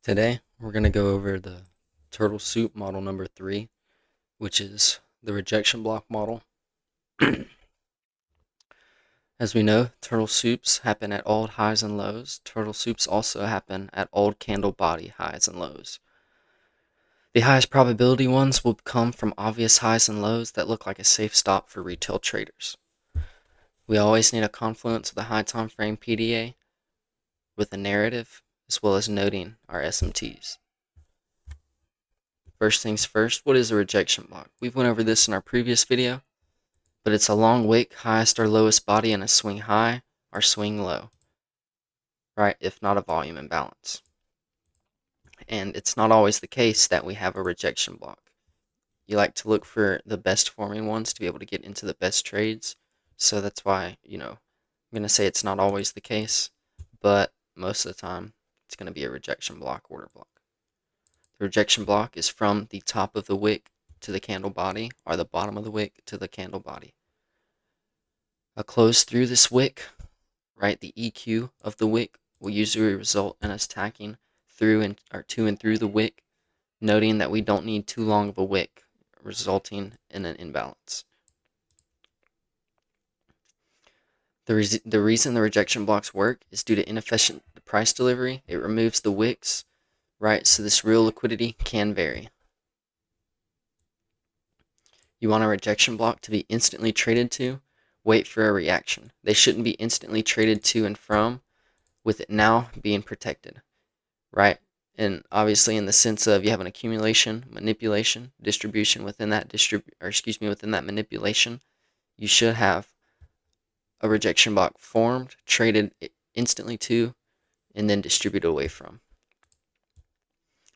Today, we're going to go over the turtle soup model number 3, which is the rejection block model. As we know, turtle soups happen at old highs and lows. Turtle soups also happen at old candle body highs and lows. The highest probability ones will come from obvious highs and lows that look like a safe stop for retail traders. We always need a confluence with a high time frame PDA with a narrative, as well as noting our SMTs. First things first, what is a rejection block? We've went over this in our previous video, but it's a long wick, highest or lowest body in a swing high or swing low, right? If not a volume imbalance. And it's not always the case that we have a rejection block. You like to look for the best forming ones to be able to get into the best trades. So that's why, I'm going to say it's not always the case, but most of the time it's going to be a rejection block order block. The rejection block is from the top of the wick to the candle body or the bottom of the wick to the candle body. A close through this wick, right, the EQ of the wick will usually result in us tacking through or to and through the wick, noting that we don't need too long of a wick, resulting in an imbalance. The reason the rejection blocks work is due to inefficient price delivery. It removes the wicks, right, so this real liquidity can vary. You want a rejection block to be instantly traded to, wait for a reaction. They shouldn't be instantly traded to and from, with it now being protected, right? And obviously in the sense of you have an accumulation, manipulation, distribution within that within that manipulation, you should have a rejection block formed, traded instantly to, and then distributed away from.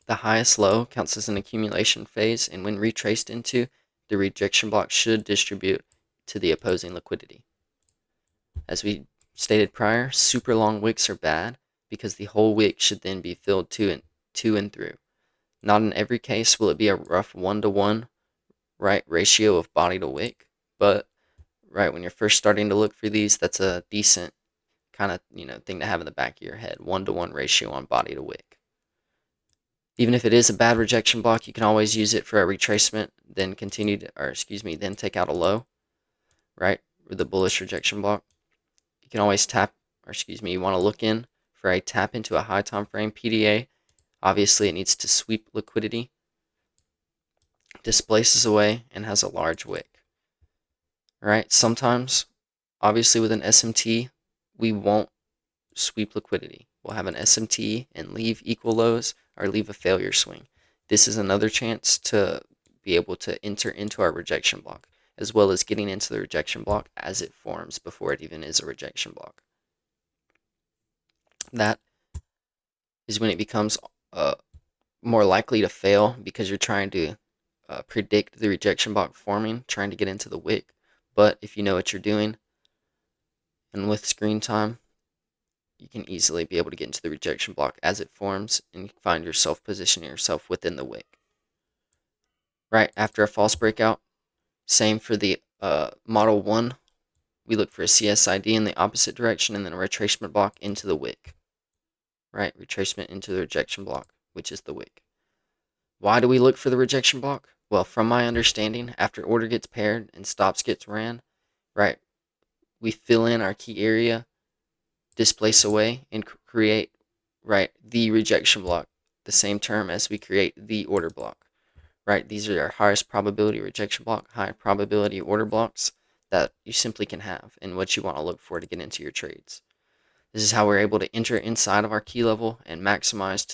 The highest low counts as an accumulation phase, and when retraced into, the rejection block should distribute to the opposing liquidity. As we stated prior, super long wicks are bad because the whole wick should then be filled to and through. Not in every case will it be a rough 1-to-1 right ratio of body to wick, but right when you're first starting to look for these, that's a decent kind of thing to have in the back of your head. 1-to-1 ratio on body to wick. Even if it is a bad rejection block, you can always use it for a retracement, then then take out a low, right, with the bullish rejection block. You can always you want to look in for a tap into a high time frame PDA. Obviously, it needs to sweep liquidity, displaces away, and has a large wick. All right, sometimes, obviously with an SMT, we won't sweep liquidity. We'll have an SMT and leave equal lows or leave a failure swing. This is another chance to be able to enter into our rejection block, as well as getting into the rejection block as it forms before it even is a rejection block. That is when it becomes more likely to fail because you're trying to predict the rejection block forming, trying to get into the wick. But if you know what you're doing, and with screen time, you can easily be able to get into the rejection block as it forms and find yourself positioning yourself within the wick. Right after a false breakout, same for the model 1, we look for a CSID in the opposite direction and then a retracement block into the wick. Right, retracement into the rejection block, which is the wick. Why do we look for the rejection block? Well, from my understanding, after order gets paired and stops gets ran, right, we fill in our key area, displace away, and create, right, the rejection block, the same term as we create the order block, right? These are our highest probability rejection block, high probability order blocks that you simply can have and what you want to look for to get into your trades. This is how we're able to enter inside of our key level and maximize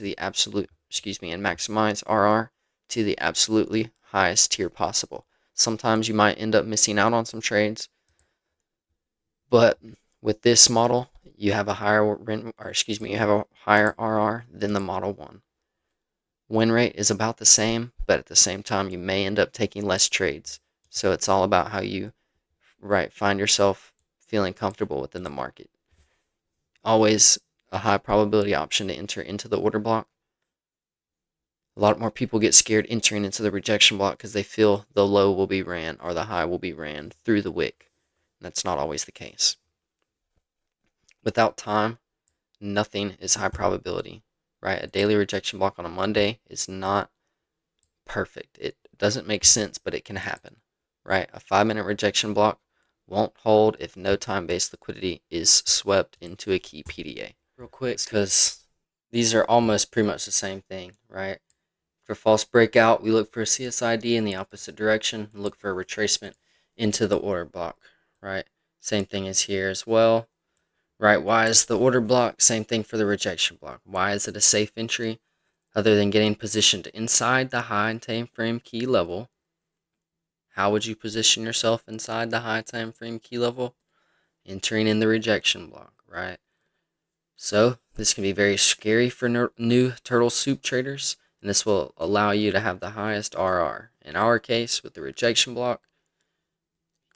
RR to the absolutely highest tier possible. Sometimes you might end up missing out on some trades, but with this model, you have a higher RR than the model 1. Win rate is about the same, but at the same time, you may end up taking less trades. So it's all about how you find yourself feeling comfortable within the market. Always a high probability option to enter into the order block. A lot more people get scared entering into the rejection block because they feel the low will be ran or the high will be ran through the wick. And that's not always the case. Without time, nothing is high probability. right? A daily rejection block on a Monday is not perfect. It doesn't make sense, but it can happen, right? A 5-minute rejection block won't hold if no time-based liquidity is swept into a key PDA. Real quick, because these are almost pretty much the same thing, right? For false breakout, we look for a CSID in the opposite direction and look for a retracement into the order block, right? Same thing as here as well, right? Why is the order block? Same thing for the rejection block. Why is it a safe entry? Other than getting positioned inside the high time frame key level, how would you position yourself inside the high time frame key level? Entering in the rejection block, right? So this can be very scary for new turtle soup traders, and this will allow you to have the highest RR. In our case, with the rejection block,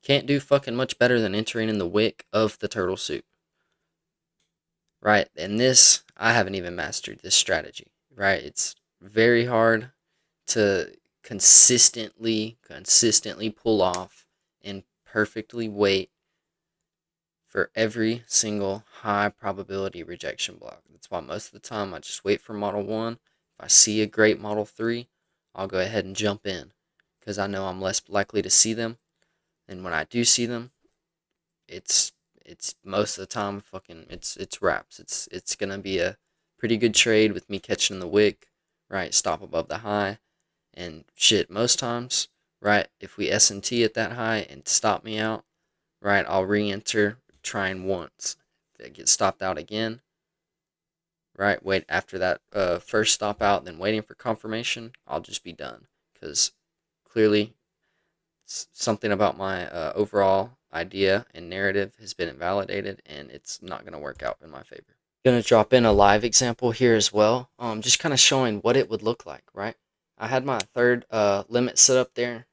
can't do fucking much better than entering in the wick of the turtle soup, right? And this, I haven't even mastered this strategy, right? It's very hard to consistently pull off and perfectly wait for every single high probability rejection block. That's why most of the time I just wait for Model 1. If I see a great Model 3, I'll go ahead and jump in because I know I'm less likely to see them. And when I do see them, it's most of the time fucking it's wraps. It's gonna be a pretty good trade with me catching the wick, right? Stop above the high. And shit, most times, right, if we S&T at that high and stop me out, right, I'll re-enter trying once. If it gets stopped out again, right, wait after that first stop out, then waiting for confirmation, I'll just be done. Because clearly something about my overall idea and narrative has been invalidated, and it's not going to work out in my favor. Going to drop in a live example here as well, just kind of showing what it would look like, right? I had my third limit set up there,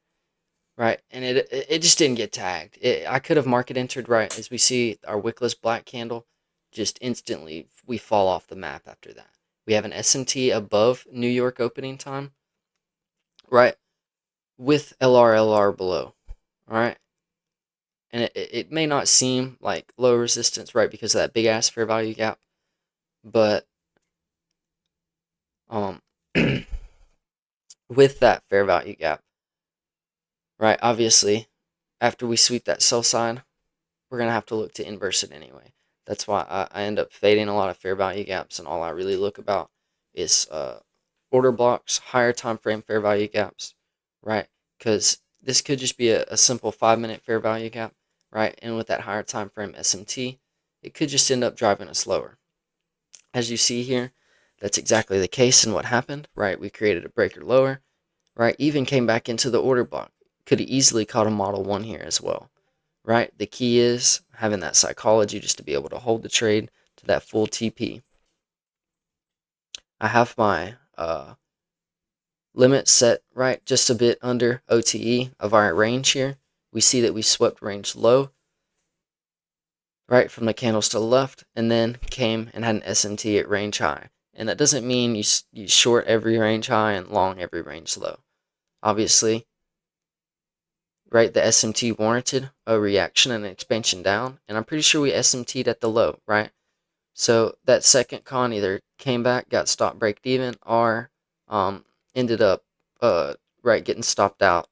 right, and it just didn't get tagged. I could have market entered, right, as we see our wickless black candle, just instantly we fall off the map after that. We have an S&T above New York opening time, right, with LR below, all right, and it may not seem like low resistance, right, because of that big ass fair value gap, but um with that fair value gap, right, obviously after we sweep that sell side, we're going to have to look to inverse it anyway. That's why I end up fading a lot of fair value gaps, and all I really look about is order blocks, higher time frame fair value gaps, right? Because this could just be a simple 5-minute fair value gap, right? And with that higher time frame SMT, it could just end up driving us lower. As you see here, that's exactly the case and what happened, right? We created a breaker lower, right? Even came back into the order block. Could have easily caught a Model 1 here as well, right? The key is having that psychology just to be able to hold the trade to that full TP. I have my limit set right just a bit under OTE of our range here. We see that we swept range low, right, from the candles to the left, and then came and had an SMT at range high. And that doesn't mean you short every range high and long every range low. Obviously, right, the SMT warranted a reaction and an expansion down, and I'm pretty sure we SMT'd at the low, right? So that second con either came back, got stopped break even, or ended up right getting stopped out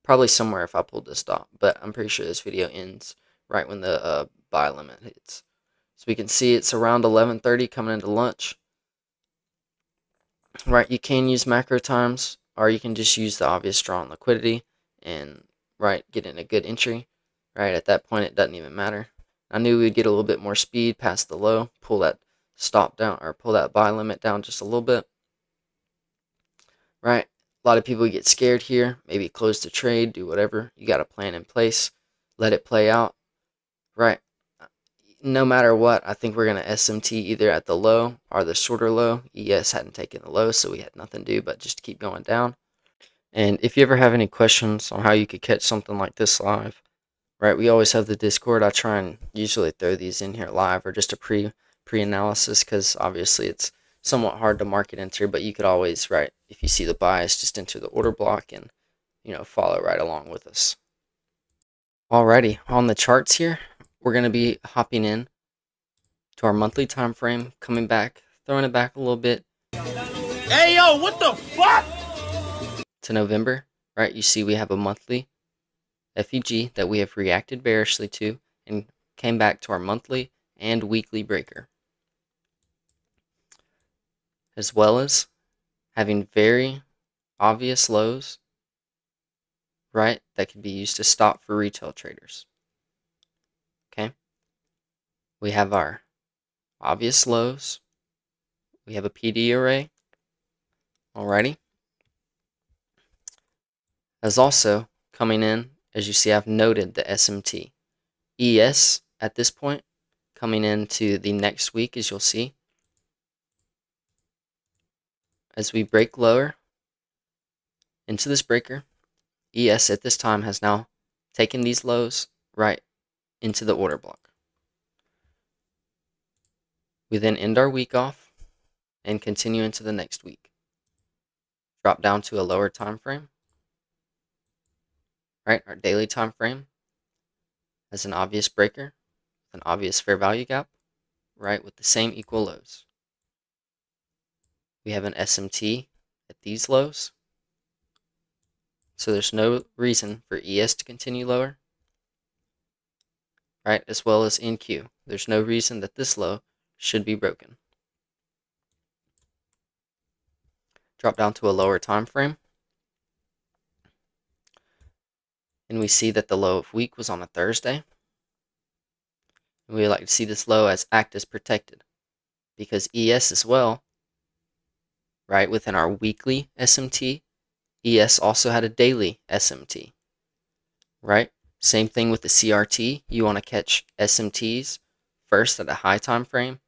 probably somewhere if I pulled the stop, but I'm pretty sure this video ends right when the buy limit hits. So we can see it's around 11:30 coming into lunch. Right, you can use macro times, or you can just use the obvious draw on liquidity and right get in a good entry. Right, at that point it doesn't even matter. I knew we'd get a little bit more speed past the low, pull that stop down or pull that buy limit down just a little bit. Right, a lot of people get scared here, maybe close the trade, do whatever. You got a plan in place, let it play out. Right, no matter what, I think we're going to SMT either at the low or the shorter low. ES hadn't taken the low, so we had nothing to do but just keep going down. And if you ever have any questions on how you could catch something like this live, right, we always have the Discord. I try and usually throw these in here live or just a pre-analysis because obviously it's somewhat hard to market enter, but you could always, right, if you see the bias, just enter the order block and, follow right along with us. Alrighty, on the charts here, we're going to be hopping in to our monthly time frame, coming back, throwing it back a little bit. Hey, yo, what the fuck? To November, right? You see we have a monthly FEG that we have reacted bearishly to and came back to our monthly and weekly breaker, as well as having very obvious lows, right, that can be used to stop for retail traders. Okay, we have our obvious lows, we have a PD array, alrighty, as also coming in, as you see I've noted the SMT. ES at this point, coming into the next week, as you'll see, as we break lower into this breaker, ES at this time has now taken these lows right into the order block. We then end our week off and continue into the next week. Drop down to a lower time frame, right? Our daily time frame has an obvious breaker, an obvious fair value gap, right, with the same equal lows. We have an SMT at these lows, so there's no reason for ES to continue lower, right, as well as NQ. There's no reason that this low should be broken. Drop down to a lower time frame, and we see that the low of week was on a Thursday. And we like to see this low as act as protected, because ES as well, right, within our weekly SMT, ES also had a daily SMT, right? Same thing with the CRT. You want to catch SMTs first at a high time frame,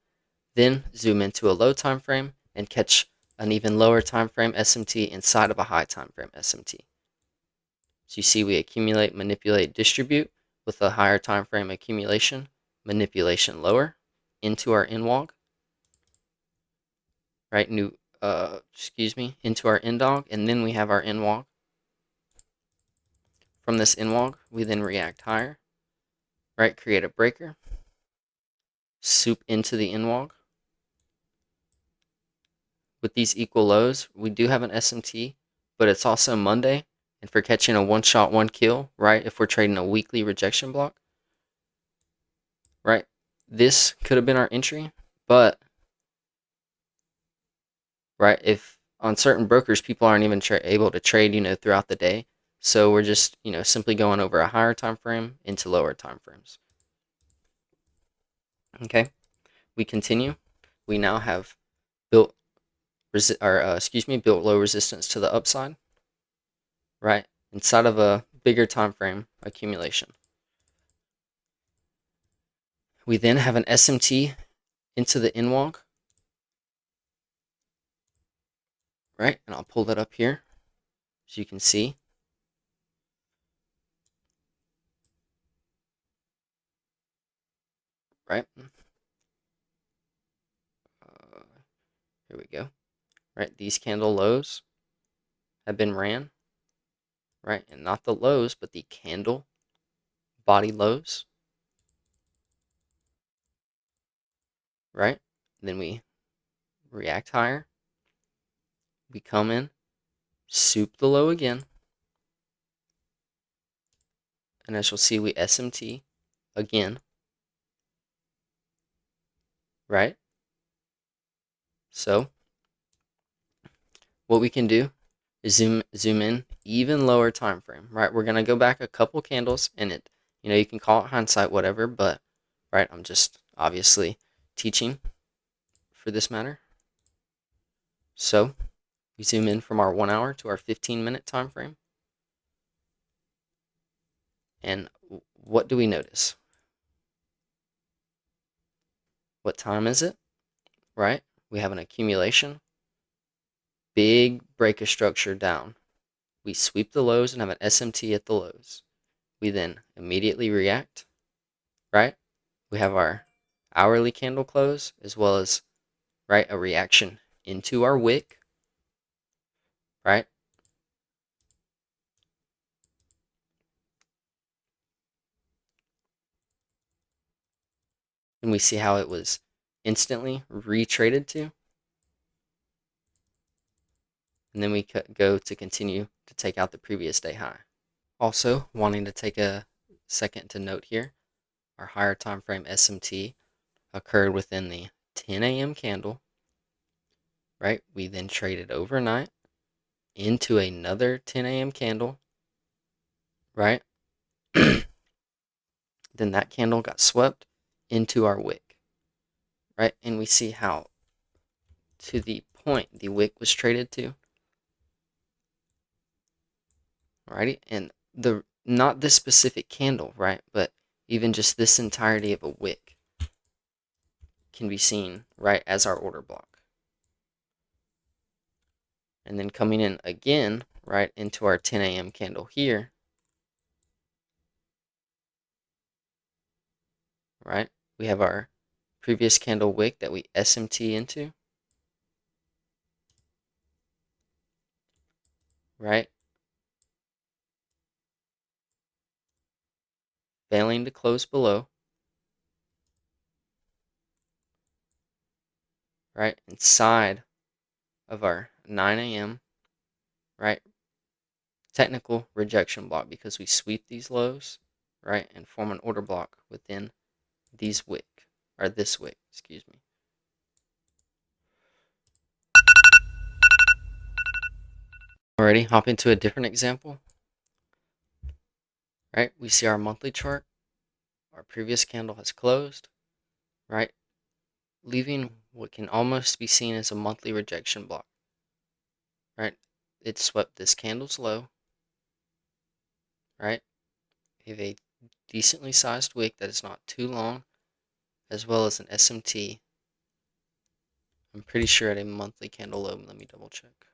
then zoom into a low time frame and catch an even lower time frame SMT inside of a high time frame SMT. So you see we accumulate, manipulate, distribute with a higher time frame accumulation, manipulation lower into our NWOG, right? Into our NDOG, and then we have our NWOG. From this NWOG, we then react higher, right? Create a breaker, soup into the NWOG. With these equal lows, we do have an SMT, but it's also Monday, and for catching a one-shot, one-kill, right? If we're trading a weekly rejection block, right? This could have been our entry, but right, if on certain brokers people aren't even able to trade, throughout the day, so we're just, simply going over a higher time frame into lower time frames. Okay, we continue. We now have built built low resistance to the upside, right, inside of a bigger time frame accumulation. We then have an SMT into the NWOG, right, and I'll pull that up here so you can see. Right, here we go. Right, these candle lows have been ran, right, and not the lows, but the candle body lows, right? Then we react higher, we come in, soup the low again, and as you'll see, we SMT again, right? So what we can do is zoom in even lower time frame, right? We're gonna go back a couple candles, and you can call it hindsight, whatever, but right, I'm just obviously teaching for this matter. So we zoom in from our 1 hour to our 15-minute time frame, and what do we notice? What time is it? Right? We have an accumulation, big break of structure down. We sweep the lows and have an SMT at the lows. We then immediately react, right? We have our hourly candle close as well as, right, a reaction into our wick, right? And we see how it was instantly retraded to. And then we go to continue to take out the previous day high. Also, wanting to take a second to note here, our higher time frame SMT occurred within the 10 a.m. candle, right? We then traded overnight into another 10 a.m. candle, right? Then that candle got swept into our wick, right? And we see how to the point the wick was traded to, alrighty? And not this specific candle, right? But even just this entirety of a wick can be seen, right, as our order block. And then coming in again, right, into our 10 a.m. candle here, right? We have our previous candle wick that we SMT into, right? Failing to close below, right? Inside of our 9 a.m., right? Technical rejection block because we sweep these lows, right? And form an order block within these wick, or this wick, excuse me. Alrighty, hop into a different example, right? We see our monthly chart. Our previous candle has closed, right? Leaving what can almost be seen as a monthly rejection block, right? It swept this candle's low, right? We have a decently sized wick that is not too long, as well as an SMT. I'm pretty sure at a monthly candle low. Let me double check.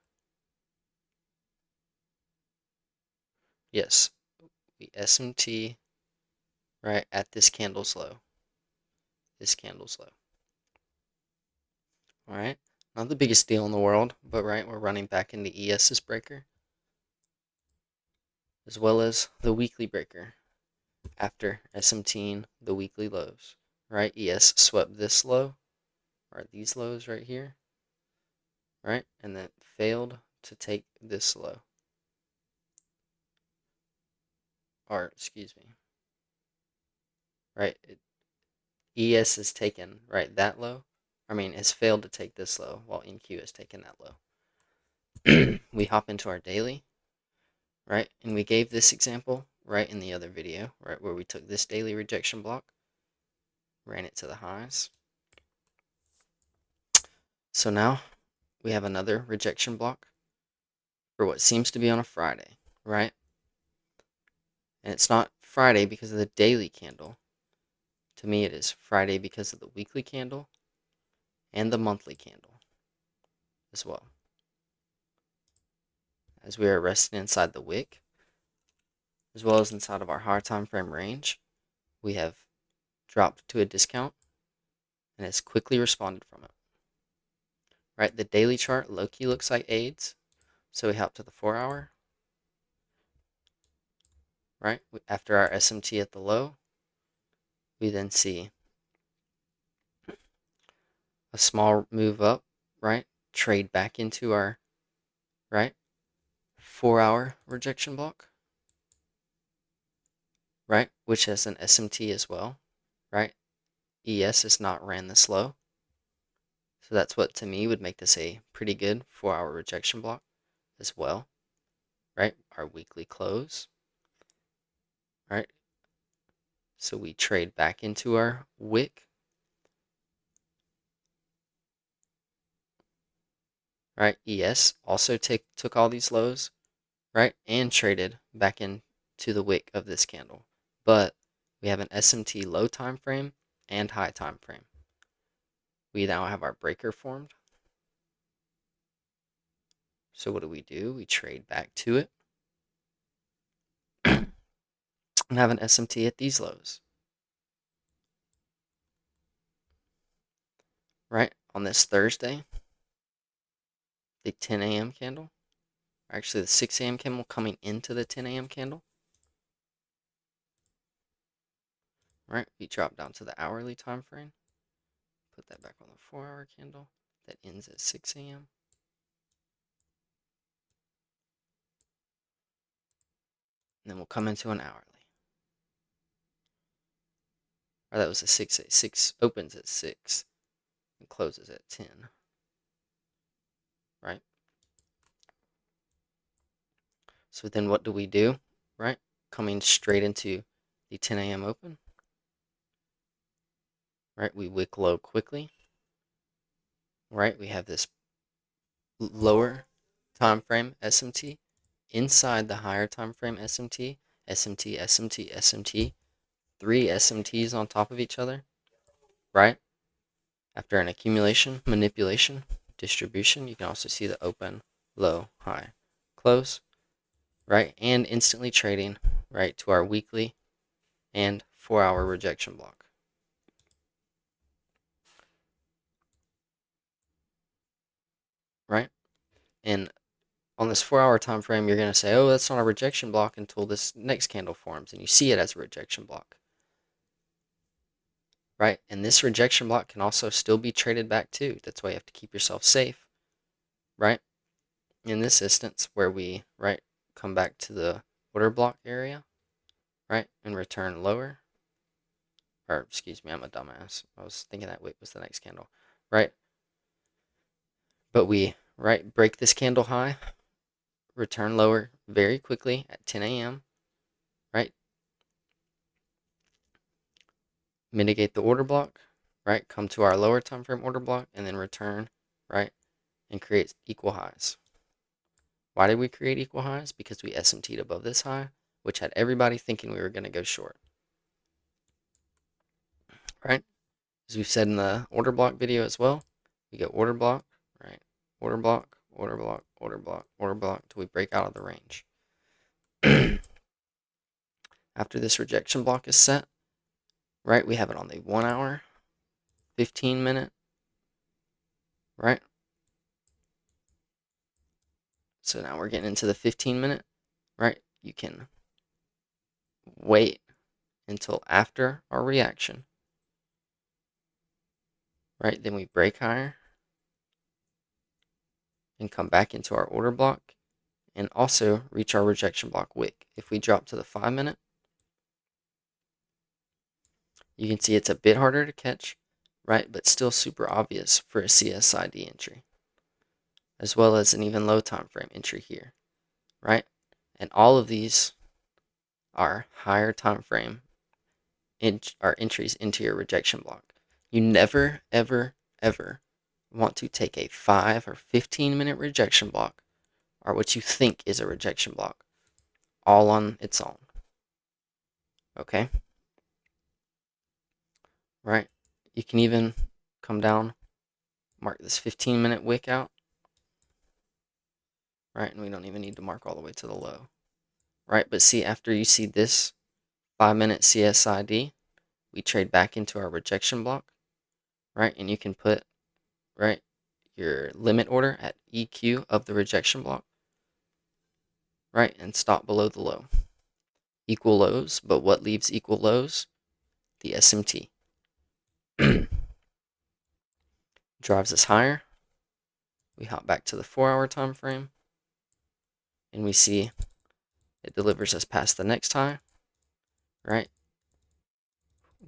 Yes, we SMT right at this candle's low. This candle's low. All right, not the biggest deal in the world, but right, we're running back into ES's breaker, as well as the weekly breaker after SMTing the weekly lows. Right, ES swept this low, or these lows right here, right, and then failed to take this low. Or excuse me, right? ES has taken right that low. I mean, has failed to take this low, while NQ has taken that low. We hop into our daily, right? And we gave this example right in the other video, right, where we took this daily rejection block, ran it to the highs. So now we have another rejection block for what seems to be on a Friday, right? And it's not Friday because of the daily candle. To me, it is Friday because of the weekly candle and the monthly candle as well. As we are resting inside the wick, as well as inside of our higher time frame range, we have dropped to a discount and has quickly responded from it. Right, the daily chart low-key looks like AIDS, so we hop to the 4-hour. Right, after our SMT at the low, we then see a small move up, right, trade back into our, right, 4-hour rejection block, right, which has an SMT as well, right. ES is not ran this low, so that's what to me would make this a pretty good 4-hour rejection block as well, right. Our weekly close, right, so we trade back into our wick, right. ES also took all these lows, right, and traded back into the wick of this candle, but we have an SMT low time frame and high time frame. We now have our breaker formed. So what do? We trade back to it and have an SMT at these lows. Right, on this Thursday, the 10 a.m. candle, or actually the 6 a.m. candle coming into the 10 a.m. candle. Right, we drop down to the hourly time frame. put that back on the 4-hour candle that ends at 6 a.m. And then we'll come into an hourly. Or that was a 6 opens at 6 and closes at 10. Right? So then what do we do? Right? Coming straight into the 10 a.m. open. Right? We wick low quickly. Right? We have this lower time frame SMT inside the higher time frame SMT, SMT, SMT, SMT, 3 SMTs on top of each other, right? After an accumulation, manipulation, distribution, you can also see the open, low, high, close, right? And instantly trading, right, to our weekly and 4-hour rejection block. Right? And on this 4-hour time frame, you're going to say, oh, that's not a rejection block until this next candle forms, and you see it as a rejection block. Right? And this rejection block can also still be traded back too. That's why you have to keep yourself safe. Right? In this instance, where we, right, come back to the order block area, right, and return lower, or excuse me, I'm a dumbass. I was thinking that wick was the next candle, right? But we, right, break this candle high, return lower very quickly at 10 a.m., right? Mitigate the order block, right? Come to our lower time frame order block and then return, right? And create equal highs. Why did we create equal highs? Because we SMT'd above this high, which had everybody thinking we were going to go short. Right? As we've said in the order block video as well, we go order block, right? Order block, order block, order block, order block, till we break out of the range. After this rejection block is set, right, we have it on the 1 hour, 15 minute, right? So now we're getting into the 15 minute, right? You can wait until after our reaction, right? Then we break higher and come back into our order block and also reach our rejection block wick. If we drop to the 5 minute, you can see it's a bit harder to catch, right? But still super obvious for a CSID entry, as well as an even low time frame entry here, right? And all of these are higher time frame are entries into your rejection block. You never, ever, ever want to take a 5 or 15 minute rejection block, or what you think is a rejection block, all on its own. Okay? Right? You can even come down, mark this 15 minute wick out, right? And we don't even need to mark all the way to the low, right? But see, after you see this 5 minute CSID, we trade back into our rejection block, right? And you can put, right, your limit order at EQ of the rejection block, right? And stop below the low. Equal lows, but what leaves equal lows? The SMT. Drives us higher. We hop back to the 4-hour time frame, and we see it delivers us past the next high, right?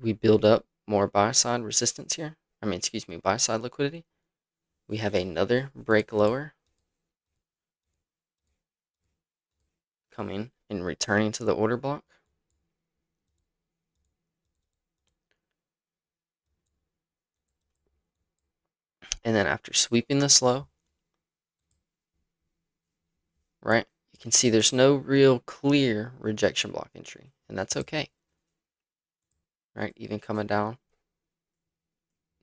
We build up more buy-side resistance here. Buy-side liquidity. We have another break lower coming and returning to the order block. And then after sweeping this low, right, you can see there's no real clear rejection block entry, and that's okay. Right, even coming down.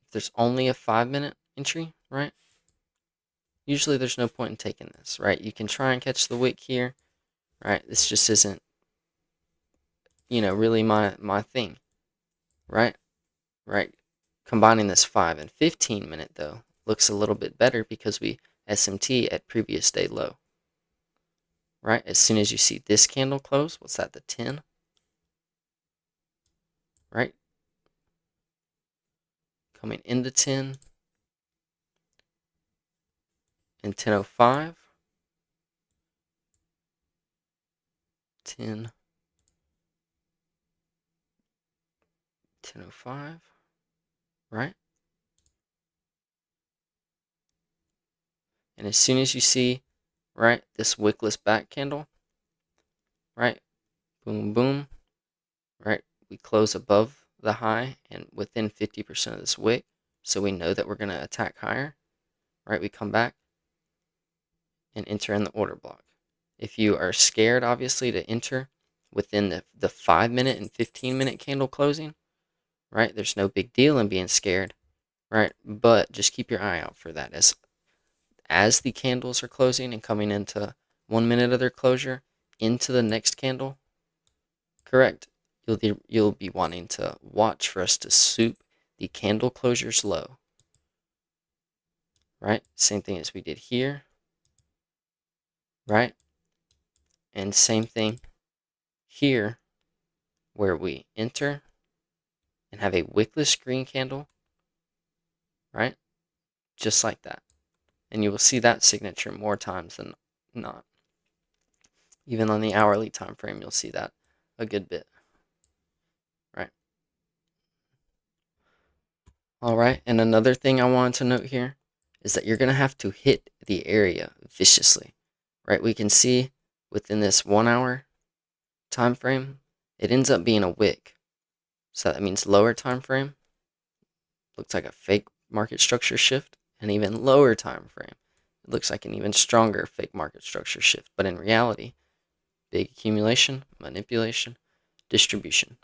If there's only a 5 minute entry, right, usually there's no point in taking this, right? You can try and catch the wick here, right? This just isn't, really my thing, right? Right. Combining this 5 and 15 minute, though, looks a little bit better because we SMT at previous day low, right? As soon as you see this candle close, what's that, the 10? Right? coming into 10 and 10:05, 10, 10:05, right? And as soon as you see, right, this wickless back candle, right, boom, boom, right, we close above the high and within 50% of this wick, so we know that we're going to attack higher, right? We come back and enter in the order block. If you are scared, obviously, to enter within the 5-minute and 15-minute candle closing, right, there's no big deal in being scared, right? But just keep your eye out for that. As the candles are closing and coming into 1 minute of their closure into the next candle, correct, you'll be wanting to watch for us to soup the candle closures low, right? Same thing as we did here, right? And same thing here, where we enter and have a wickless green candle, right? Just like that. And you will see that signature more times than not. Even on the hourly time frame, you'll see that a good bit, right? All right, and another thing I wanted to note here is that you're going to have to hit the area viciously, right? We can see within this 1 hour time frame, it ends up being a wick. So that means lower time frame looks like a fake market structure shift, and even lower time frame, it looks like an even stronger fake market structure shift. But in reality, big accumulation, manipulation, distribution,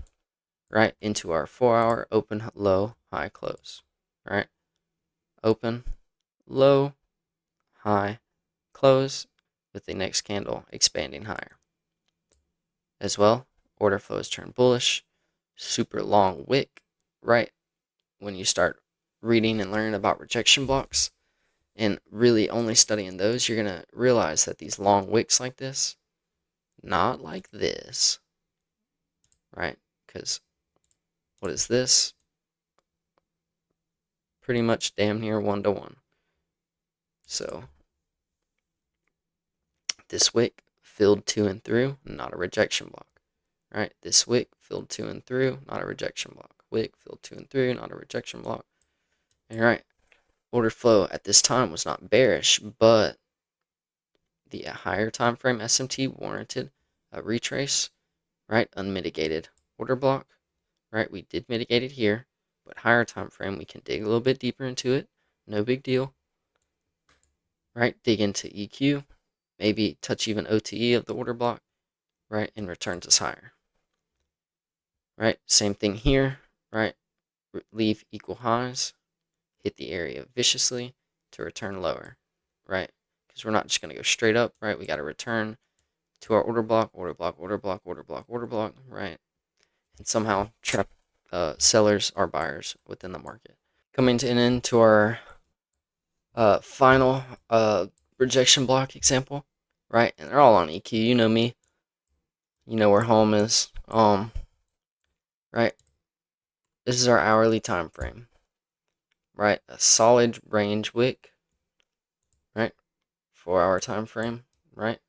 right, into our 4-hour open, low, high, close, right? Open, low, high, close, with the next candle expanding higher. As well, order flows turn bullish, super long wick, right? When you start reading and learning about rejection blocks and really only studying those, you're going to realize that these long wicks like this, not like this, right? Because what is this? Pretty much damn near 1-to-1. So this wick filled to and through, not a rejection block, right? This wick filled to and through, not a rejection block. Wick filled to and through, not a rejection block. All right, order flow at this time was not bearish, but the higher time frame SMT warranted a retrace, right? Unmitigated order block, right? We did mitigate it here, but higher time frame, we can dig a little bit deeper into it. No big deal, right? Dig into EQ, maybe touch even OTE of the order block, right? And returns us higher, right? Same thing here, right? Leave equal highs, hit the area viciously to return lower, right? Because we're not just going to go straight up, right? We got to return to our order block, order block, order block, order block, order block, right? And somehow trap sellers or buyers within the market. Coming to an end to our final rejection block example, right? And they're all on EQ. You know me. You know where home is. Right? This is our hourly time frame. Right? A solid range wick. Right? 4-hour time frame. Right?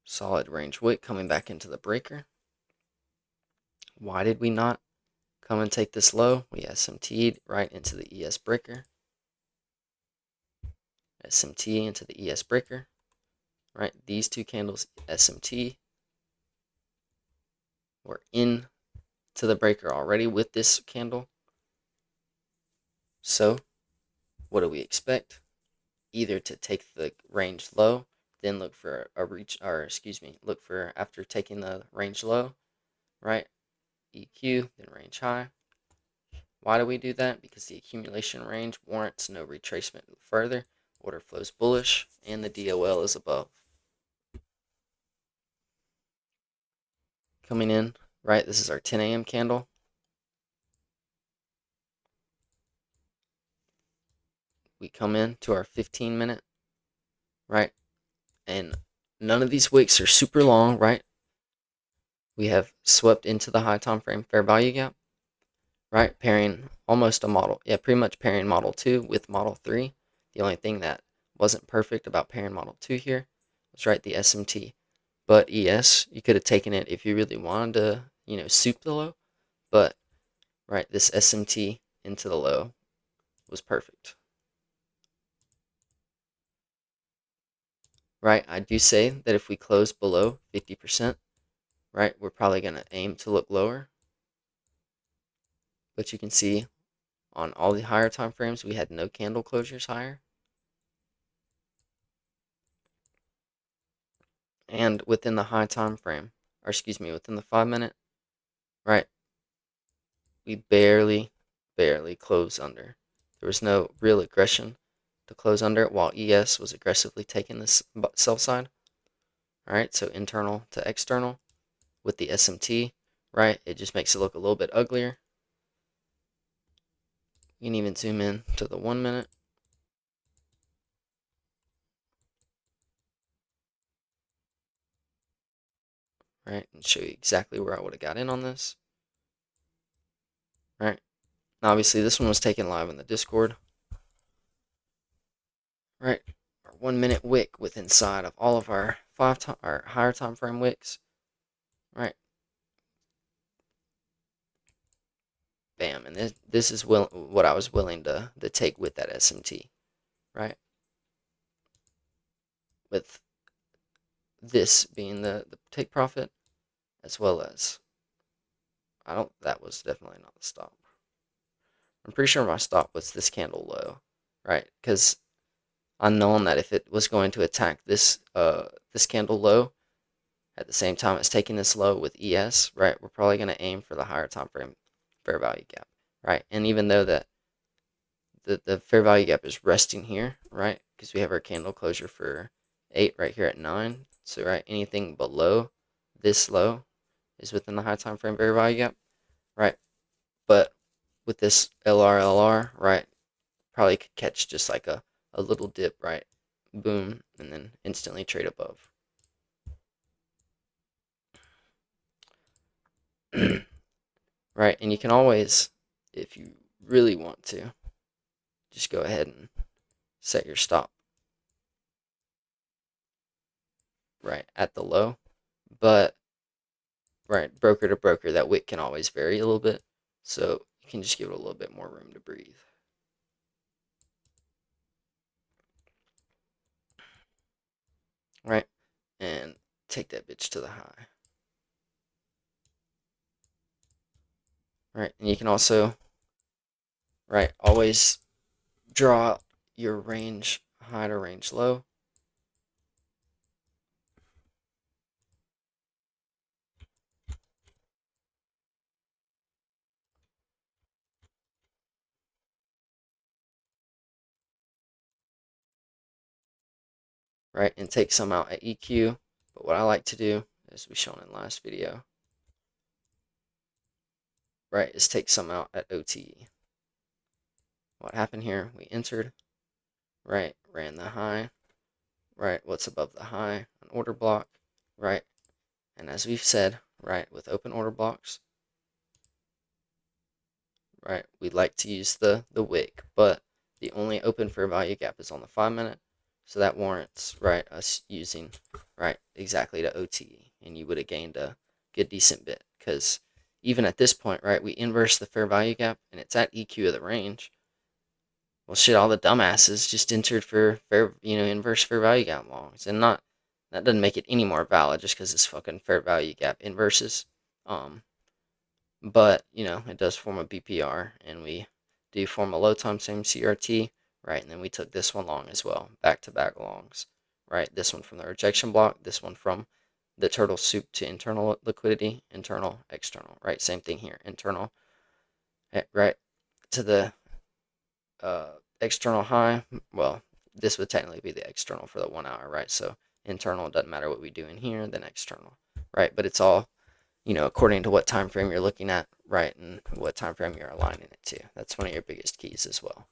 Solid range wick coming back into the breaker. Why did we not come and take this low? We SMT'd right into the ES breaker. SMT into the ES breaker. Right? These two candles, SMT, were in to the breaker already with this candle. So what do we expect? Either to take the range low, then look for a reach, or excuse me, look for after taking the range low, right? EQ, then range high. Why do we do that? Because the accumulation range warrants no retracement further. Order flows bullish, and the DOL is above. Coming in, right? This is our 10 a.m. candle. We come in to our 15-minute, right? And none of these wicks are super long, right? We have swept into the high time frame fair value gap, right? Pairing almost a model, yeah, pretty much pairing model 2 with model 3. The only thing that wasn't perfect about pairing model 2 here was, right, the SMT. But ES, you could have taken it if you really wanted to, soup the low. But, right, this SMT into the low was perfect. Right, I do say that if we close below 50%, right, we're probably going to aim to look lower. But you can see on all the higher time frames, we had no candle closures higher. And within the high time frame, or excuse me, within the 5 minute, right, we barely close under. There was no real aggression to close under it, while ES was aggressively taking this sell side. All right, so internal to external with the SMT, right, it just makes it look a little bit uglier. You can even zoom in to the 1 minute. Right, and show you exactly where I would have got in on this. Right, now obviously this one was taken live in the Discord. Right, our 1 minute wick with inside of all of our our higher time frame wicks. Right, bam, and this is what I was willing to take with that SMT. Right, with this being the take profit, as well as that was definitely not the stop. I'm pretty sure my stop was this candle low, right? Because I'm knowing that if it was going to attack this this candle low at the same time it's taking this low with ES, right, we're probably going to aim for the higher time frame fair value gap, right? And even though that the fair value gap is resting here, right, because we have our candle closure for 8 right here at 9, so right, anything below this low is within the high time frame fair value gap, right? But with this LR, right, probably could catch just like a little dip, right, boom, and then instantly trade above. Right, and you can always, if you really want to, just go ahead and set your stop right at the low. But right, broker to broker, that wick can always vary a little bit, so you can just give it a little bit more room to breathe. Right, and take that bitch to the high. Right, and you can also, right, always draw your range high to range low. Right, and take some out at EQ. But what I like to do, as we shown in the last video, right, is take some out at OTE. What happened here? We entered, right, ran the high, right, what's above the high, an order block, right, and as we've said, right, with open order blocks, right, we'd like to use the wick, but the only open fair value gap is on the 5 minute, so that warrants, right, us using, right, exactly to OTE, and you would have gained a good decent bit, because even at this point, right, we inverse the fair value gap, and it's at EQ of the range. Well, shit, all the dumbasses just entered for inverse fair value gap longs, and not that doesn't make it any more valid just because it's fucking fair value gap inverses. But it does form a BPR, and we do form a low time same CRT, right? And then we took this one long as well, back to back longs, right? This one from the rejection block, this one from the turtle soup to internal liquidity, internal, external, right? Same thing here, internal, right, to the external high. Well, this would technically be the external for the 1 hour, right? So internal doesn't matter what we do in here, then external, right? But it's all according to what time frame you're looking at, right, and what time frame you're aligning it to. That's one of your biggest keys as well,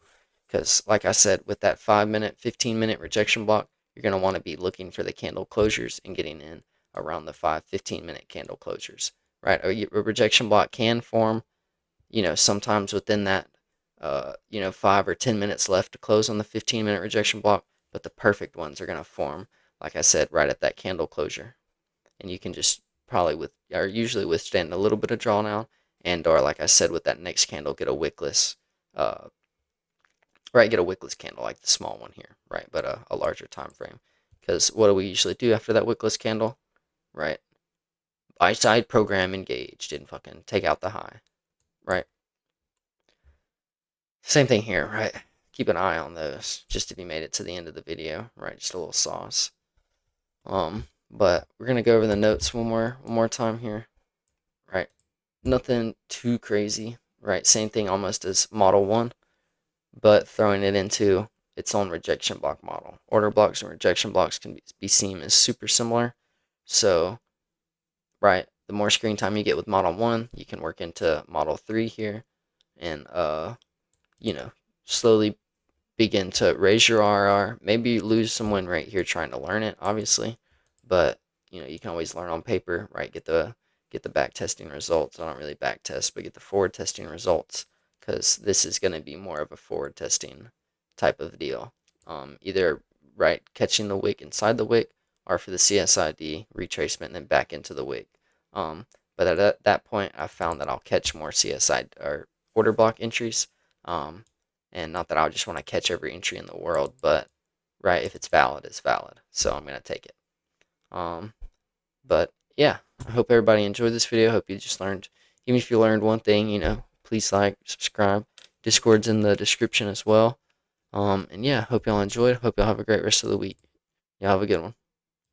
because like I said, with that 5 minute, 15-minute rejection block, you're going to want to be looking for the candle closures and getting in around the 15-minute candle closures, right? A rejection block can form sometimes within that 5 or 10 minutes left to close on the 15-minute rejection block, but the perfect ones are going to form, like I said, right at that candle closure. And you can just probably or usually withstand a little bit of drawdown, and or like I said, with that next candle, get a wickless, get a wickless candle like the small one here, right? But a larger time frame. Because what do we usually do after that wickless candle, right? Buy side program engaged and fucking take out the high, right? Same thing here, right? Keep an eye on those, just if you made it to the end of the video, right? Just a little sauce. But we're gonna go over the notes one more time here, right? Nothing too crazy, right? Same thing almost as Model 1, but throwing it into its own rejection block model. Order blocks and rejection blocks can be seen as super similar. So, right, the more screen time you get with Model 1, you can work into Model 3 here and, slowly begin to raise your RR. Maybe lose some win rate here trying to learn it, obviously, but you can always learn on paper, right? Get the back testing results. I don't really back test, but get the forward testing results, because this is going to be more of a forward testing type of deal. Either right catching the wick inside the wick, or for the CSID retracement and then back into the wick. But at that point, I found that I'll catch more CSI or order block entries. And not that I just want to catch every entry in the world, but right, if it's valid, it's valid. So I'm gonna take it. Um, but yeah, I hope everybody enjoyed this video. I hope you just learned, even if you learned one thing, please like, subscribe. Discord's in the description as well. And yeah, hope y'all enjoyed. Hope y'all have a great rest of the week. Y'all have a good one.